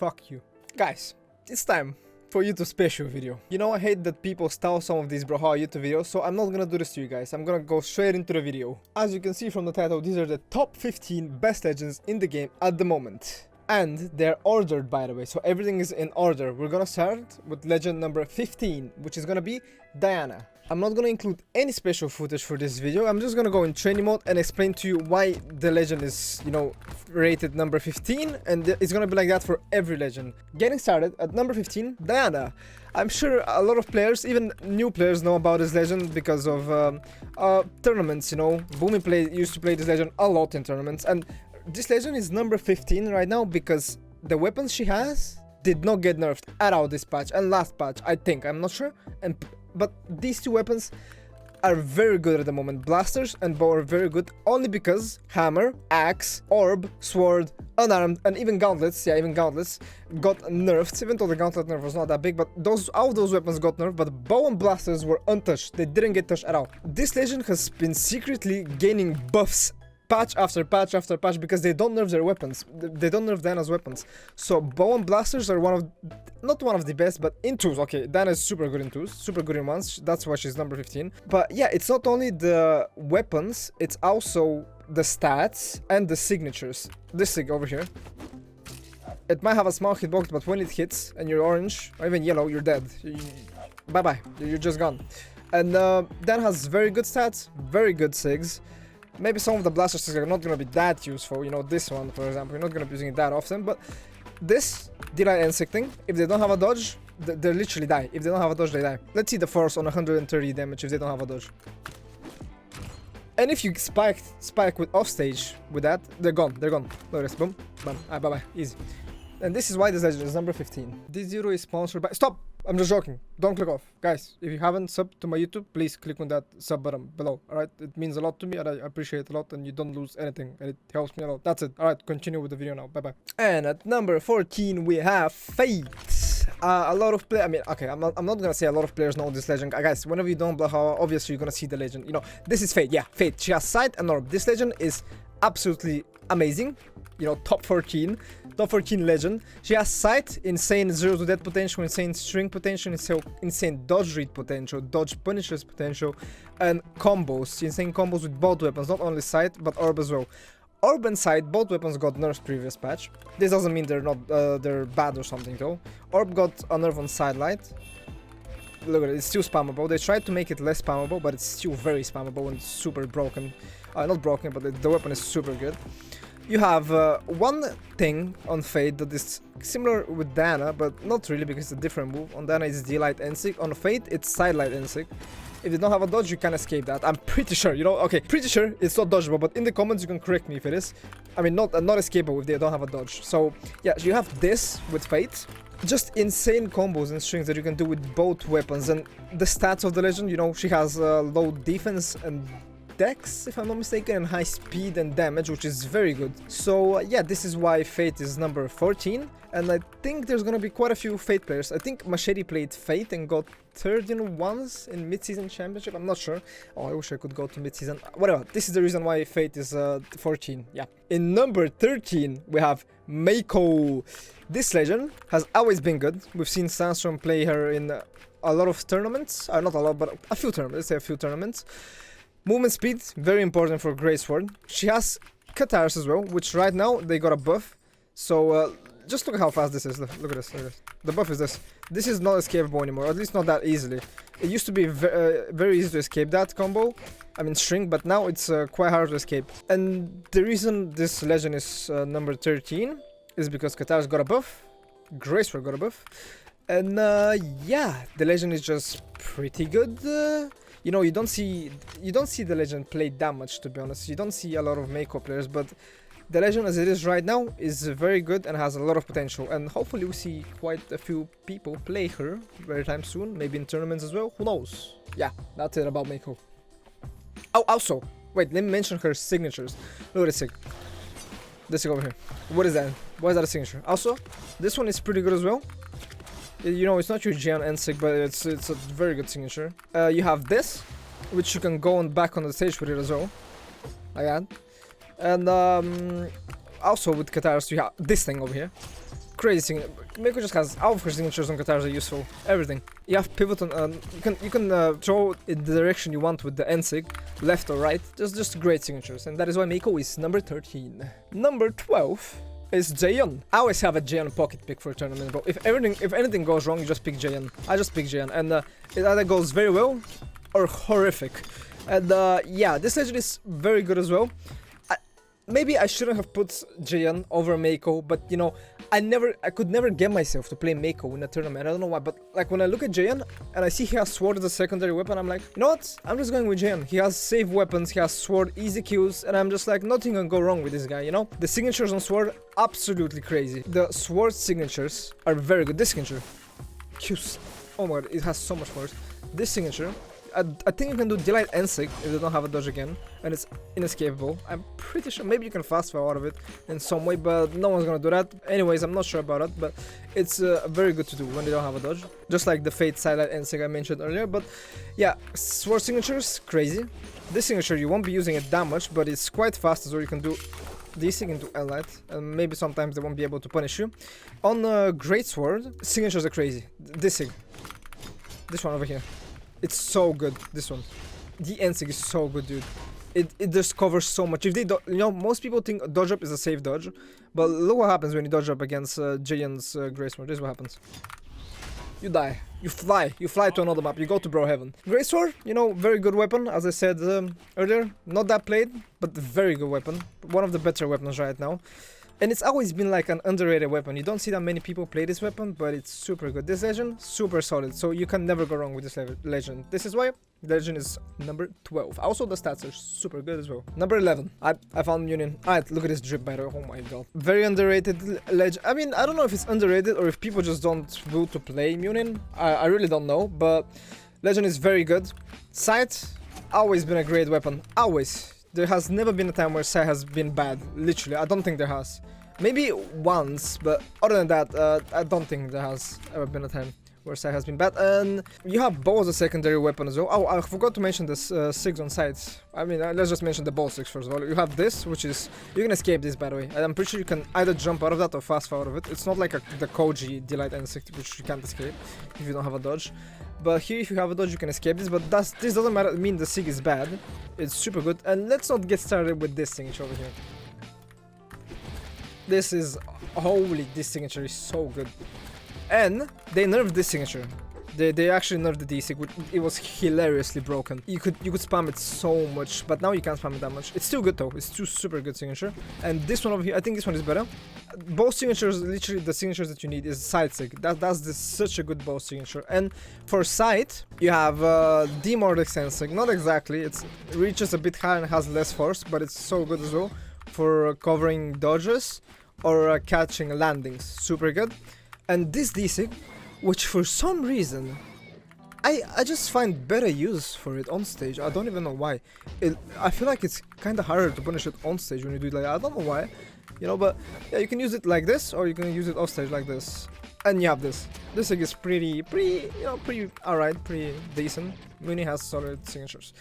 Fuck you. Guys, it's time for YouTube special video. You know, I hate that people style some of these Brawlhalla YouTube videos, so I'm not gonna do this to you guys. I'm gonna go straight into the video. As you can see from the title, these are the top 15 best legends in the game at the moment. And they're ordered, by the way, so everything is in order. We're gonna start with legend number 15, which is gonna be Diana. I'm not gonna include any special footage for this video. I'm just gonna go in training mode and explain to you why the legend is, you know, rated number 15, and it's gonna be like that for every legend. Getting started at number 15, Diana. I'm sure a lot of players, even new players, know about this legend because of tournaments, you know. Boomy used to play this legend a lot in tournaments, and this legend is number 15 right now because the weapons she has did not get nerfed at all this patch and last patch, I think. I'm not sure. But these two weapons are very good at the moment. Blasters and bow are very good only because hammer, axe, orb, sword, unarmed, and even gauntlets, yeah, even gauntlets got nerfed, even though the gauntlet nerf was not that big, but all those weapons got nerfed, but bow and blasters were untouched. They didn't get touched at all. This legend has been secretly gaining buffs patch after patch after patch because they don't nerf their weapons. They don't nerf Diana's weapons. So bow and blasters are not one of the best, but in twos. Okay, Diana is super good in twos, super good in ones. That's why she's number 15. But yeah, it's not only the weapons, it's also the stats and the signatures. This thing over here, it might have a small hitbox, but when it hits and you're orange or even yellow, you're dead. Bye-bye, you're just gone. And Diana has very good stats, very good sigs. Maybe some of the blasters are not going to be that useful, you know, this one, for example, you're not going to be using it that often, but this delight and sick thing, if they don't have a dodge, they literally die. If they don't have a dodge, they die. Let's see the force on 130 damage if they don't have a dodge. And if you spike with offstage with that, they're gone, Look at this, boom, bam, bye-bye, easy. And this is why this legend is number 15. This video is sponsored by... Stop! I'm just joking. Don't click off. Guys, if you haven't subbed to my YouTube, please click on that sub button below. Alright? It means a lot to me and I appreciate it a lot and you don't lose anything and it helps me a lot. That's it. Alright, continue with the video now. Bye-bye. And at number 14, we have Fate. A lot of players... I mean, okay, I'm not gonna say a lot of players know this legend. Guys, whenever you don't Brawlhalla, obviously you're gonna see the legend. You know, this is Fate. Yeah, Fate. She has sight and orb. This legend is absolutely amazing. You know, top 14 legend. She has sight, insane 0 to death potential, insane string potential, insane dodge read potential, dodge punishes potential, and combos, insane combos with both weapons, not only sight but orb as well. Orb and sight, both weapons got nerfed previous patch. This doesn't mean they're not they're bad or something though. Orb got a nerf on sidelight. Look at it, it's still spammable. They tried to make it less spammable, but it's still very spammable and super broken. Not broken, but the weapon is super good. You have one thing on Fate that is similar with Diana, but not really because it's a different move. On Diana it's D-Light NSIG, on Fate it's Sidelight NSIG. If you don't have a dodge, you can escape that. I'm pretty sure, you know, okay, pretty sure it's not dodgeable, but in the comments you can correct me if it is. I mean, not escapable if they don't have a dodge. So, yeah, you have this with Fate. Just insane combos and strings that you can do with both weapons. And the stats of the legend, you know, she has low defense and dex, if I'm not mistaken, and high speed and damage, which is very good. So yeah, this is why Fate is number 14, and I think there's gonna be quite a few Fate players. I think Machete played Fate and got third in once in mid-season championship. I'm not sure. Oh, I wish I could go to mid-season. Whatever, this is the reason why Fate is 14, yeah. In number 13, we have Meiko. This legend has always been good. We've seen Sandstorm play her in a lot of tournaments. Not a lot, but a few tournaments, let's say a few tournaments. Movement speed, very important for Grey Sword. She has Katars as well, which right now they got a buff. So just look at how fast this is. Look at this, The buff is this. This is not escapable anymore, at least not that easily. It used to be very easy to escape that combo, I mean string, but now it's quite hard to escape. And the reason this legend is number 13 is because Katars got a buff, Grey Sword got a buff, and yeah, the legend is just pretty good. You know, you don't see the legend play that much, to be honest. You don't see a lot of Meiko players, but the legend as it is right now is very good and has a lot of potential. And hopefully we see quite a few people play her very time soon, maybe in tournaments as well. Who knows? Yeah, that's it about Meiko. Oh, also, wait, let me mention her signatures. Look at this thing. This thing over here. What is that? Why is that a signature? Also, this one is pretty good as well. You know, it's not your Gian NSIG, but it's a very good signature. You have this, which you can go on back on the stage with it as well. Like that. And also with Katars, you have this thing over here. crazy thing. Mako just has all of her signatures on guitars are useful. Everything. You have pivot on. You can throw in the direction you want with the N-sig, left or right. Just great signatures, and that is why Mako is number 13. Number 12 is Jaeyeon. I always have a Jaeyeon pocket pick for a tournament, bro. If anything goes wrong, you just pick Jaeyeon. I just pick Jaeyeon, and it either goes very well or horrific. And yeah, this legend is very good as well. Maybe I shouldn't have put Jaeyeon over Mako, but you know, I could never get myself to play Mako in a tournament. I don't know why, but like when I look at Jaeyeon and I see he has sword as a secondary weapon, I'm like, you know what? I'm just going with Jaeyeon. He has save weapons, he has sword, easy kills, and I'm just like, nothing can go wrong with this guy, you know? The signatures on sword, absolutely crazy. The sword signatures are very good. This signature, Q's. Oh my god, it has so much force. This signature, I think you can do Delight N-sig if they don't have a dodge again, and it's inescapable. I'm pretty sure, maybe you can fast fall out of it in some way, but no one's gonna do that. Anyways, I'm not sure about it, but it's very good to do when they don't have a dodge. Just like the Fate Sidelight N-sig I mentioned earlier, but yeah, sword signatures, crazy. This signature, you won't be using it that much, but it's quite fast as well. You can do D-sig into L-light, and maybe sometimes they won't be able to punish you. On Great Sword, signatures are crazy. This-sig. This one over here. It's so good, this one. The N-sig is so good, dude. It just covers so much. If they do, you know, most people think dodge up is a safe dodge, but look what happens when you dodge up against Jaeyeon's Great Sword. This is what happens. You die. You fly to another map. You go to Bro Heaven. Great Sword, you know, very good weapon. As I said earlier, not that played, but very good weapon. One of the better weapons right now. And it's always been like an underrated weapon. You don't see that many people play this weapon, but it's super good. This legend, super solid. So you can never go wrong with this legend. This is why the legend is number 12. Also, the stats are super good as well. Number 11. I found Union. Alright, look at this drip, by the way. Oh my god. Very underrated legend. I mean, I don't know if it's underrated or if people just don't will to play Union. I really don't know, but legend is very good. Sight, always been a great weapon. Always. There has never been a time where Sight has been bad. Literally, I don't think there has. Maybe once, but other than that, I don't think there has ever been a time where Sight has been bad. And you have bow as a secondary weapon as well. Oh, I forgot to mention this 6 on sights. I mean, let's just mention the bow 6 first of all. You have this, which is, you can escape this, by the way. And I'm pretty sure you can either jump out of that or fast fall out of it. It's not like the Koji Delight N-sig, which you can't escape if you don't have a dodge. But here, if you have a dodge, you can escape this. But this doesn't mean the SIG is bad. It's super good. And let's not get started with this signature over here. This is, holy, this signature is so good. And they nerfed this signature. They actually nerfed the D-sig, which it was hilariously broken. You could spam it so much, but now you can't spam it that much. It's still good though. It's still super good signature. And this one over here, I think this one is better. Both signatures, literally the signatures that you need is side sig. That's such a good bow signature. And for sight, you have demordex N-sig. Not exactly. It reaches a bit higher and has less force, but it's so good as well for covering dodges or catching landings. Super good. And this D-sig, which for some reason I just find better use for it on stage. I don't even know why. I feel like it's kind of harder to punish it on stage when you do it like that. I don't know why, you know, but yeah, you can use it like this or you can use it off stage like this. And you have this. This thing is pretty alright, pretty decent. Muni has solid signatures.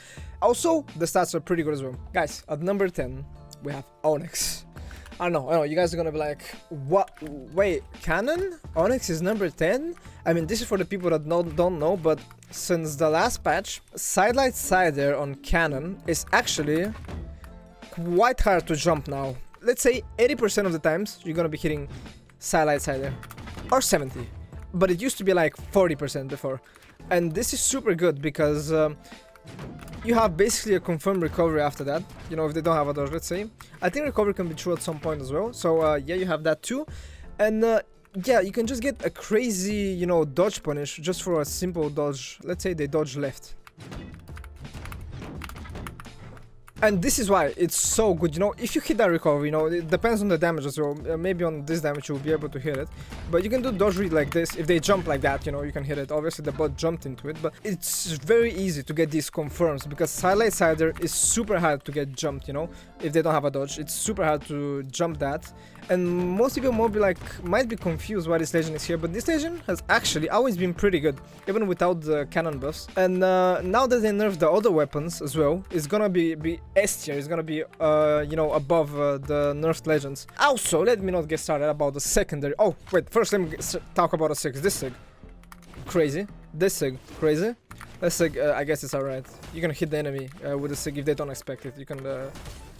Also, the stats are pretty good as well. Guys, at number 10, we have Onyx. I know, you guys are gonna be like, what? Wait, Canon? Onyx is number 10? I mean, this is for the people that don't know, but since the last patch, Sidelight Sider on Canon is actually quite hard to jump now. Let's say 80% of the times you're gonna be hitting Sidelight Sider, or 70, but it used to be like 40% before. And this is super good because you have basically a confirmed recovery after that, you know, if they don't have a dodge, let's say. I think recovery can be true at some point as well, so yeah, you have that too. And yeah, you can just get a crazy, you know, dodge punish just for a simple dodge. Let's say they dodge left. And this is why it's so good, you know, if you hit that recovery, you know, it depends on the damage as well. Maybe on this damage you'll be able to hit it. But you can do dodge read like this. If they jump like that, you know, you can hit it. Obviously the bot jumped into it, but it's very easy to get these confirms because Sidelight Sider is super hard to get jumped, you know, if they don't have a dodge. It's super hard to jump that. And most people might be confused why this legend is here, but this legend has actually always been pretty good, even without the cannon buffs. And now that they nerfed the other weapons as well, it's gonna be S tier. It's gonna be, you know, above the nerfed legends. Also, let me not get started about the secondary. Oh, wait, first let me talk about the SIG. This SIG, crazy. This SIG, crazy. This SIG, I guess it's alright. You can hit the enemy with the SIG if they don't expect it. You can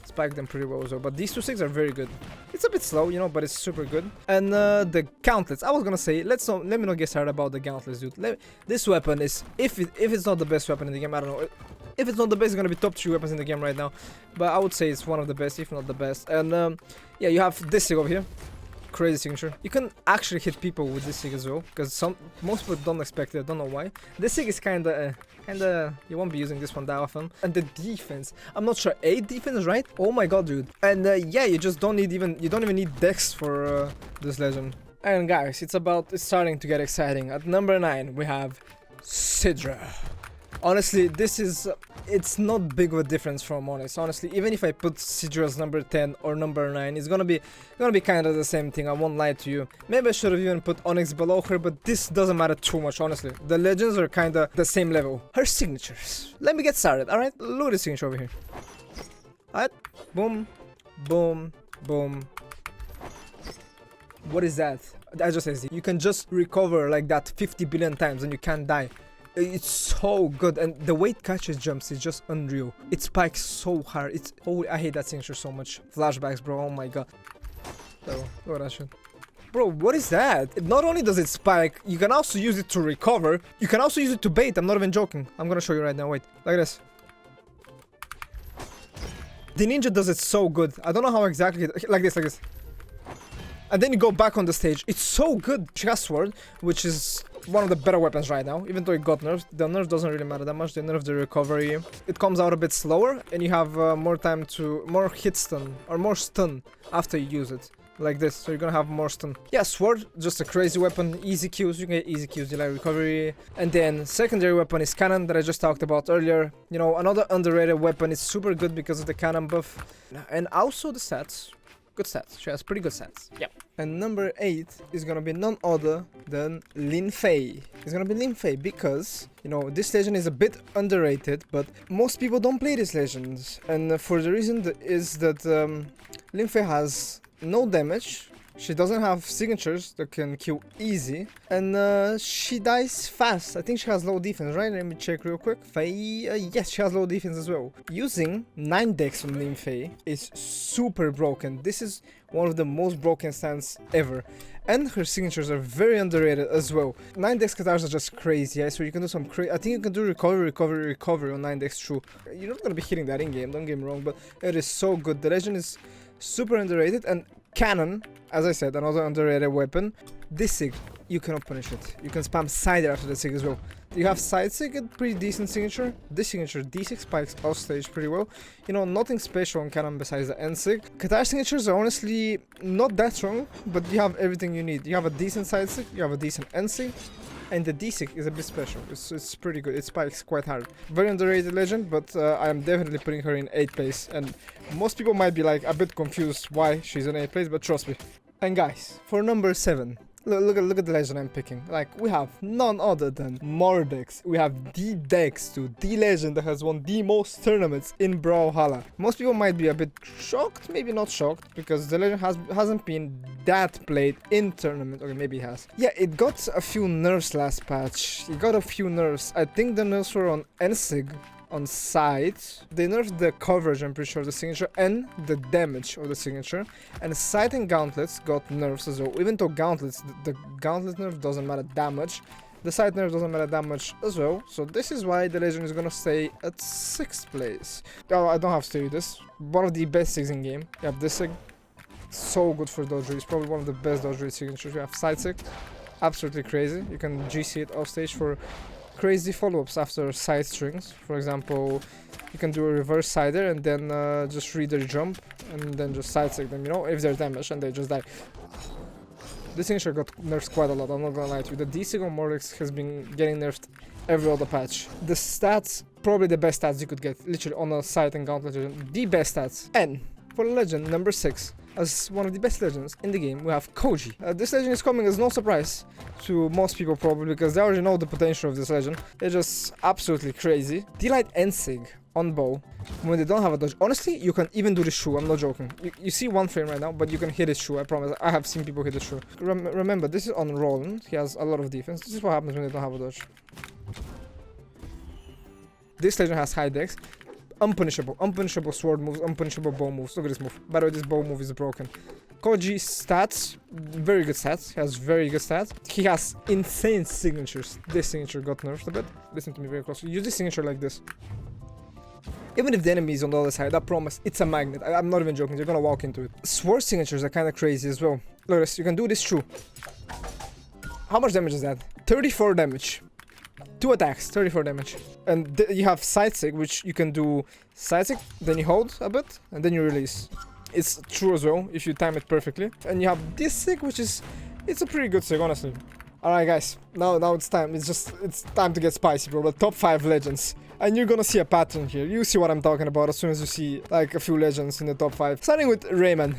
spike them pretty well as well. But these two SIGs are very good. It's a bit slow, you know, but it's super good. And the gauntlets. I was gonna say, let me not get started about the gauntlets, dude. This weapon is, if it's not the best weapon in the game, I don't know. If it's not the best, it's gonna be top 3 weapons in the game right now. But I would say it's one of the best, if not the best. And yeah, you have this SIG over here. Crazy signature. You can actually hit people with this SIG as well, because most people don't expect it. I don't know why. This SIG is kinda you won't be using this one that often. And the defense, I'm not sure, 8 defense, right? Oh my god, dude. And yeah, you just don't need you don't even need dex for this legend. And guys, it's starting to get exciting. At number 9 we have Sidra. Honestly, it's not big of a difference from Onyx. Honestly, even if I put Sidra's number 10 or number 9, it's gonna be kind of the same thing. I won't lie to you. Maybe I should have even put Onyx below her, but this doesn't matter too much, honestly. The legends are kind of the same level. Her signatures. Let me get started, alright? Look at the signature over here. Alright? Boom, boom, boom. What is that? I just said you can just recover like that 50 billion times and you can't die. It's so good, and the way it catches jumps is just unreal. It spikes so hard. I hate that signature so much. Flashbacks, bro. Oh my god. So, look at that shit. Bro, what is that? Not only does it spike, you can also use it to recover. You can also use it to bait. I'm not even joking. I'm gonna show you right now. Wait, like this. The ninja does it so good. I don't know how exactly. Like this. And then you go back on the stage. It's so good. She has sword, which is one of the better weapons right now, even though it got nerfed. The nerf doesn't really matter that much. They nerfed the recovery. It comes out a bit slower, and you have more hit stun, or more stun after you use it. Like this, so you're gonna have more stun. Yeah, sword, just a crazy weapon, easy kills. You can get easy kills, you like recovery. And then secondary weapon is cannon that I just talked about earlier. You know, another underrated weapon. It's super good because of the cannon buff. And also the stats. Good stats. She has pretty good stats. Yeah. And number 8 is gonna be none other than Lin Fei. It's gonna be Lin Fei because, you know, this legend is a bit underrated, but most people don't play this legend. And for the reason is that Lin Fei has no damage. She doesn't have signatures that can kill easy, and she dies fast. I think she has low defense, right? Let me check real quick. Fei, yes, she has low defense as well. Using 9 dex from Lin Fei is super broken. This is one of the most broken stands ever. And her signatures are very underrated as well. 9 dex katars are just crazy, yeah? So you can do some crazy. I think you can do recovery on 9 dex true. You're not gonna be hitting that in game, don't get me wrong, but it is so good. The legend is super underrated, and cannon, as I said, another underrated weapon. This SIG, you cannot punish it. You can spam side after the SIG as well. You have side SIG, a pretty decent signature. This signature, D6 spikes off stage pretty well. You know, nothing special on cannon besides the end SIG. Qatar signatures are honestly not that strong, but you have everything you need. You have a decent side SIG, you have a decent end SIG, and the D6 is a bit special. It's pretty good. It spikes quite hard. Very underrated legend, but I am definitely putting her in 8th place. And most people might be like a bit confused why she's in 8th place, but trust me. And guys, for number 7, look at the legend I'm picking. Like, we have none other than Mordex. We have the Dex to the legend that has won the most tournaments in Brawlhalla. Most people might be a bit shocked, maybe not shocked, because the legend hasn't been that played in tournament. Okay, maybe it has. Yeah, it got a few nerfs last patch. It got a few nerfs. I think the nerfs were on NSIG, on side. They nerfed the coverage, I'm pretty sure, of the signature, and the damage of the signature. And sight and gauntlets got nerfs as well. Even though gauntlets, the gauntlet nerf doesn't matter that much, the sight nerf doesn't matter that much as well. So this is why the legend is gonna stay at 6th place. Oh, I don't have to tell you this. One of the best SIGs in game. You have this SIG. So good for dodge. It's probably one of the best dodge rate signatures. You have side SIG. Absolutely crazy. You can GC it off stage for crazy follow-ups after side strings. For example, you can do a reverse sider and then just read their jump and then just side stick them, you know, if they're damaged and they just die. This signature got nerfed quite a lot, I'm not gonna lie to you. The D-Sig on Mordex has been getting nerfed every other patch. The stats, probably the best stats you could get, literally on a side and gauntlet legend, the best stats. And for legend number 6, as one of the best legends in the game, we have Koji. This legend is coming as no surprise to most people probably, because they already know the potential of this legend. They're just absolutely crazy. Delight and Sig on bow when they don't have a dodge. Honestly, you can even do the shoe. I'm not joking. You see one frame right now, but you can hit his shoe. I promise. I have seen people hit the shoe. Remember, this is on Roland. He has a lot of defense. This is what happens when they don't have a dodge. This legend has high dex. Unpunishable sword moves, unpunishable bow moves. Look at this move. By the way, this bow move is broken. Koji's stats, very good stats. He has very good stats. He has insane signatures. This signature got nerfed a bit. Listen to me very closely. Use this signature like this. Even if the enemy is on the other side, I promise, it's a magnet. I'm not even joking. You're gonna walk into it. Sword signatures are kind of crazy as well. Look at this. You can do this true. How much damage is that? 34 damage. 2 attacks, 34 damage. And you have side sig, which you can do side sig, then you hold a bit, and then you release. It's true as well, if you time it perfectly. And you have this sig, which is... It's a pretty good sig, honestly. Alright guys, now it's time. It's time to get spicy, bro. The top 5 legends. And you're gonna see a pattern here. You see what I'm talking about as soon as you see, like, a few legends in the top 5. Starting with Rayman.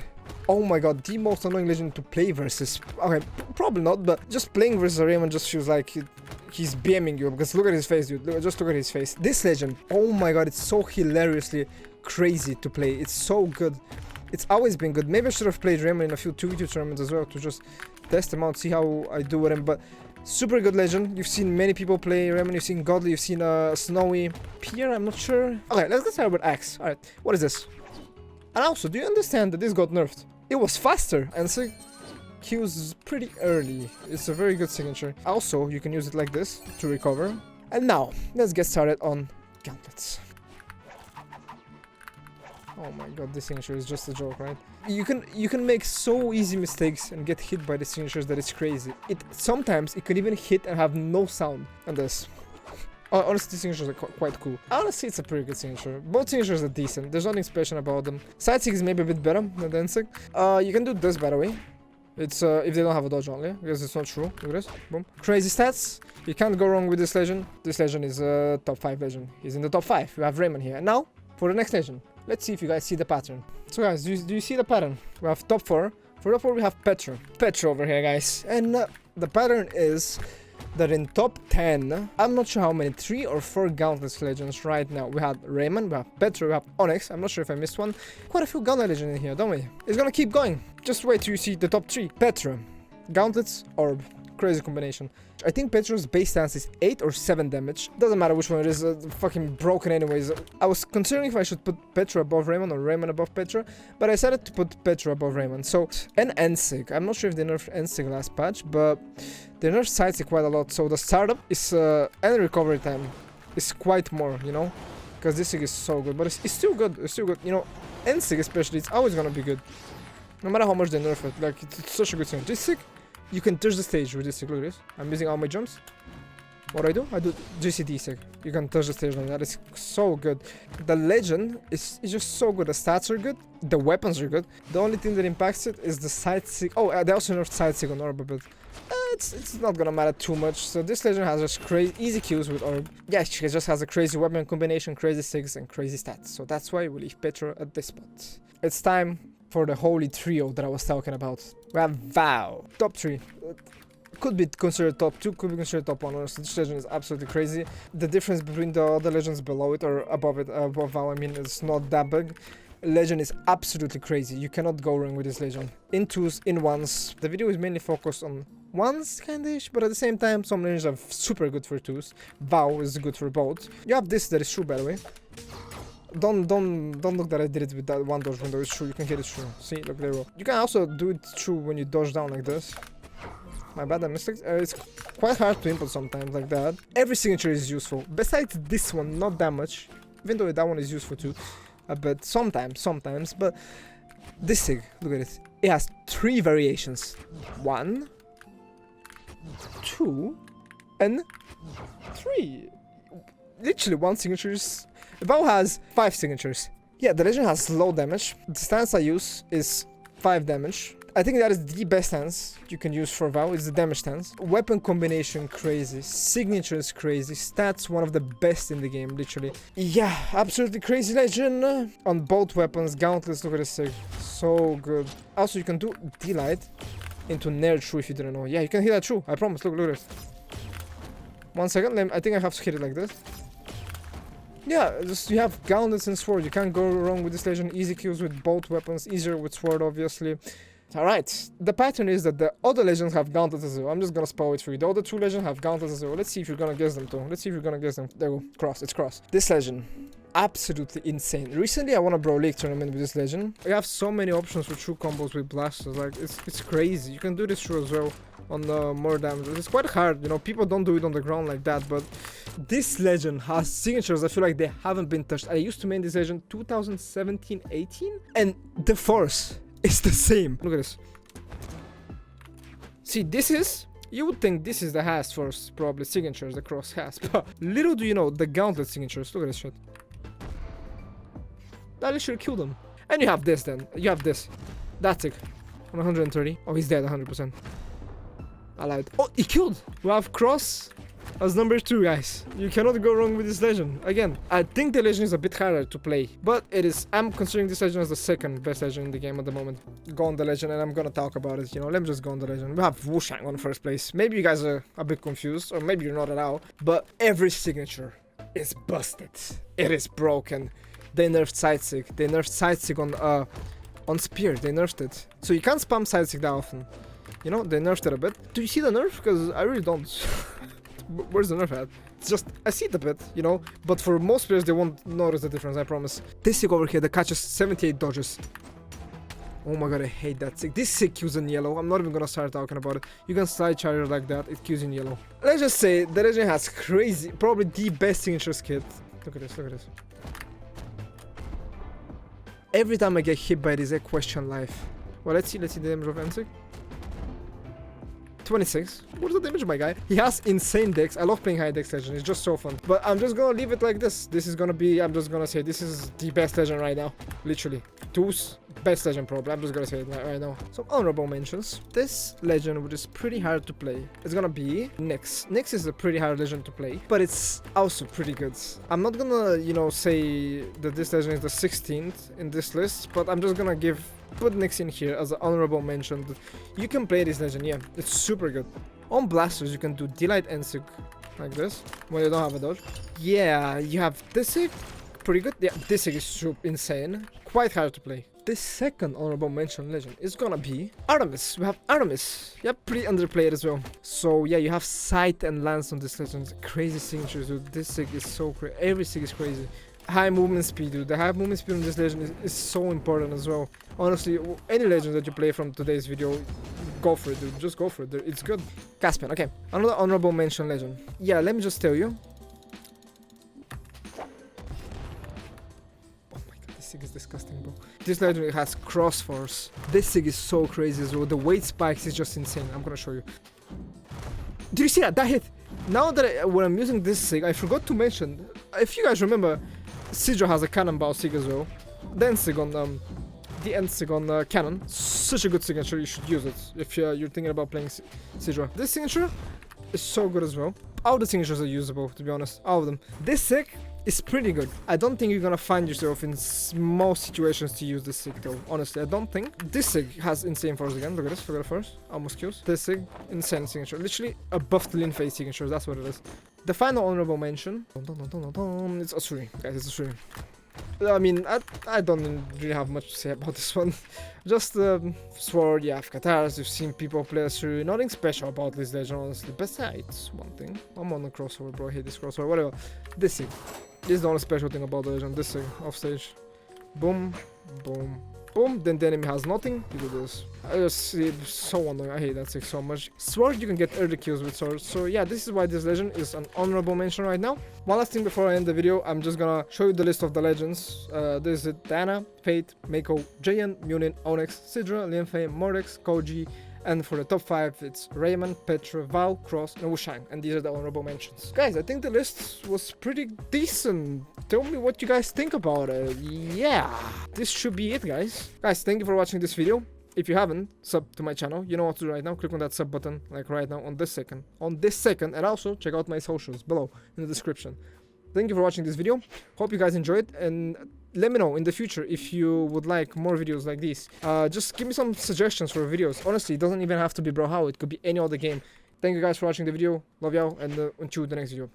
Oh my god, the most annoying legend to play versus. Okay, probably not, but just playing versus Rayman just feels like he's BMing you, because look at his face, dude. Just look at his face. This legend, oh my god, it's so hilariously crazy to play. It's so good. It's always been good. Maybe I should have played Rayman in a few 2v2 tournaments as well to just test him out, see how I do with him. But super good legend. You've seen many people play Rayman. You've seen Godly. You've seen Snowy. Pier, I'm not sure. Okay, let's get started with Axe. Alright, what is this? And also, do you understand that this got nerfed? It was faster, and so Q's pretty early. It's a very good signature. Also, you can use it like this to recover. And now, let's get started on gauntlets. Oh my god, this signature is just a joke, right? You can make so easy mistakes and get hit by the signatures that it's crazy. Sometimes it can even hit and have no sound. And this. Honestly, these signatures are quite cool. Honestly, it's a pretty good signature. Both signatures are decent. There's nothing special about them. Side sig is maybe a bit better than the end sig. You can do this, by the way. It's if they don't have a dodge only, because it's not true. Look at this. Boom. Crazy stats. You can't go wrong with this legend. This legend is a top 5 legend. He's in the top 5. We have Rayman here. And now, for the next legend. Let's see if you guys see the pattern. So guys, do you see the pattern? We have top 4. For top 4, we have Petra. Petra over here, guys. And the pattern is that in top 10, I'm not sure how many, 3 or 4 Gauntlet legends right now. We had Rayman, we have Petra, we have Onyx. I'm not sure if I missed one. Quite a few Gauntlet legends in here, don't we? It's gonna keep going. Just wait till you see the top 3. Petra, Gauntlets, Orb. Crazy combination. I think Petra's base stance is 8 or 7 damage. Doesn't matter which one it is, fucking broken anyways. I was considering if I should put Petra above Rayman or Rayman above Petra, but I decided to put Petra above Rayman. So, and Ensig. I'm not sure if they nerfed Ensig last patch, but they nerfed Sidesig quite a lot. So the startup is, and recovery time is quite more, you know? Because this Sig is so good, but it's still good, it's still good. You know, Ensig especially, it's always gonna be good. No matter how much they nerf it, like, it's such a good thing. This Sig, you can touch the stage with this sig. Look at this. I'm using all my jumps. What do? I do GCD sig. You can touch the stage like that. It's so good. The legend is just so good. The stats are good. The weapons are good. The only thing that impacts it is the side sig. Oh, they also nerfed side sig on Orb a bit. It's not gonna matter too much. So this legend has just crazy easy kills with Orb. Yeah, she just has a crazy weapon combination, crazy sigs, and crazy stats. So that's why we leave Petra at this spot. It's time for the holy trio that I was talking about. We have Vow. Top 3. Could be considered top 2, could be considered top 1. Honestly, this legend is absolutely crazy. The difference between the other legends below it or above it, above Vow, I mean, it's not that big. Legend is absolutely crazy. You cannot go wrong with this legend. In 2s, in 1s. The video is mainly focused on 1s kinda-ish, but at the same time, some legends are super good for 2s. Vow is good for both. You have this that is true, by the way. Don't look that I did it with that one dodge window. It's true, you can hit it true. See, look, there we go. You can also do it true when you dodge down like this. My bad, I missed it. It's quite hard to input sometimes like that. Every signature is useful. Besides this one, not that much. Even though that one is useful too. But sometimes. But this sig, look at it. It has 3 variations. 1, 2, and 3. Literally one signature is... Vow has 5 signatures. Yeah, the legend has low damage. The stance I use is 5 damage. I think that is the best stance you can use for WoW. It's the damage stance. Weapon combination crazy. Signature is crazy. Stats one of the best in the game, literally. Yeah, absolutely crazy legend. On both weapons, gauntlets, look at this thing. So good. Also, you can do delight into Nair True if you didn't know. Yeah, you can hit that true. I promise. Look at this. 1 second. I think I have to hit it like this. Yeah, just you have gauntlets and sword. You can't go wrong with this legend. Easy kills with both weapons. Easier with sword, obviously. Alright, the pattern is that the other legends have gauntlets as well. I'm just gonna spell it for you. The other 2 legends have gauntlets as well. Let's see if you're gonna guess them too. Let's see if you're gonna guess them. There we go. Cross. It's cross. This legend. Absolutely insane. Recently, I won a Bro League tournament with this legend. You have so many options for true combos with blasters. Like, it's crazy. You can do this true as well on more damage. It's quite hard, you know. People don't do it on the ground like that, but this legend has signatures I feel like they haven't been touched. I used to main this legend 2017-18, and the force is the same. Look at this. See, this is... You would think this is the has force, probably signatures the cross has, but little do you know, the gauntlet signatures. Look at this shit. That literally killed him. And you have this then. You have this. That's it. On 130. Oh, he's dead 100%. I lied. Oh, he killed. We have cross as number 2, guys. You cannot go wrong with this legend. Again, I think the legend is a bit harder to play, but it is. I'm considering this legend as the second best legend in the game at the moment. Go on the legend, and I'm gonna talk about it. You know, let me just go on the legend. We have Wushang on first place. Maybe you guys are a bit confused, or maybe you're not at all. But every signature is busted. It is broken. They nerfed Sightseek. They nerfed Sightseek on Spear. They nerfed it. So you can't spam Sightseek that often. You know, they nerfed it a bit. Do you see the nerf? Because I really don't. Where's the nerf at? It's just, I see it a bit, you know. But for most players, they won't notice the difference, I promise. This Sig over here that catches 78 dodges. Oh my god, I hate that Sig. This Sig kills in yellow. I'm not even gonna start talking about it. You can slide charger like that. It kills in yellow. Let's just say, the legend has crazy, probably the best signatures kit. Look at this, look at this. Every time I get hit by this, I question life. Well, let's see the damage of M6. 26. What's the damage, my guy? He has insane decks. I love playing high decks legend. It's just so fun. But I'm just gonna leave it like this. This is gonna be, I'm just gonna say, this is the best legend right now. Literally. Two's best legend probably. I'm just gonna say it right now. Some honorable mentions. This legend, which is pretty hard to play, it's gonna be Nyx. Nyx is a pretty hard legend to play, but it's also pretty good. I'm not gonna, you know, say that this legend is the 16th in this list, but I'm just gonna put Nyx in here as an honorable mention. You can play this legend, yeah, it's super good. On blasters, you can do Delight and Sig like this when you don't have a dodge. Yeah, you have this Sig, pretty good. Yeah, this Sig is super insane, quite hard to play. The second honorable mention legend is gonna be Artemis. We have Artemis. Yeah, pretty underplayed as well. So yeah, you have Sight and Lance on this legend. Crazy signatures, dude. This Sig is so crazy. Every Sig is crazy. High movement speed, dude. The high movement speed on this legend is so important as well. Honestly, any legend that you play from today's video, go for it, dude. Just go for it. It's good. Caspian, okay. Another honorable mention legend. Yeah, let me just tell you. Oh my god, this Sig is disgusting, bro. This legend has cross force. This Sig is so crazy as well. The weight spikes is just insane. I'm gonna show you. Did you see that? That hit. Now that when I'm using this Sig, I forgot to mention. If you guys remember, Sidra has a cannonball Sig as well. The end Sig on the end Sig on cannon. Such a good signature. You should use it if you're thinking about playing Sidra. This signature is so good as well. All the signatures are usable, to be honest. All of them. This Sig is pretty good. I don't think you're gonna find yourself in most situations to use this Sig though. Honestly, I don't think. This Sig has insane force again. Look at this. Look at it first. Almost kills. This Sig, insane signature. Literally a buffed Lin face signature. That's what it is. The final honorable mention. It's Asuri. Guys, it's Asuri. I mean, I don't really have much to say about this one. Just sword, you have Katars, you've seen people play Asuri. Nothing special about this legend, honestly. Besides one thing. I'm on the crossover, bro. I hate this crossover. Whatever. This Sig. This is the only special thing about the legend. This Sig. Off stage. Boom. Boom. Boom, then the enemy has nothing. You do this. I just see it so annoying. I hate that Sig so much. Sword, you can get early kills with swords. So yeah, this is why this legend is an honorable mention right now. One last thing before I end the video, I'm just gonna show you the list of the legends. This is Diana, Fate, Mako, Jayan, Munin, Onyx, Sidra, Lianfei, Mordex, Koji. And for the top 5, it's Rayman, Petra, Val, Cross, and Wushang. And these are the honorable mentions. Guys, I think the list was pretty decent. Tell me what you guys think about it. Yeah, this should be it, guys. Guys, thank you for watching this video. if you haven't sub to my channel, you know what to do right now. Click on that sub button, like right now, on this second. And also check out my socials below in the description. Thank you for watching this video. Hope you guys enjoyed, and let me know in the future if you would like more videos like these. Just give me some suggestions for videos. Honestly, it doesn't even have to be Brawlhalla. It could be any other game. Thank you guys for watching the video. Love y'all, and until the next video.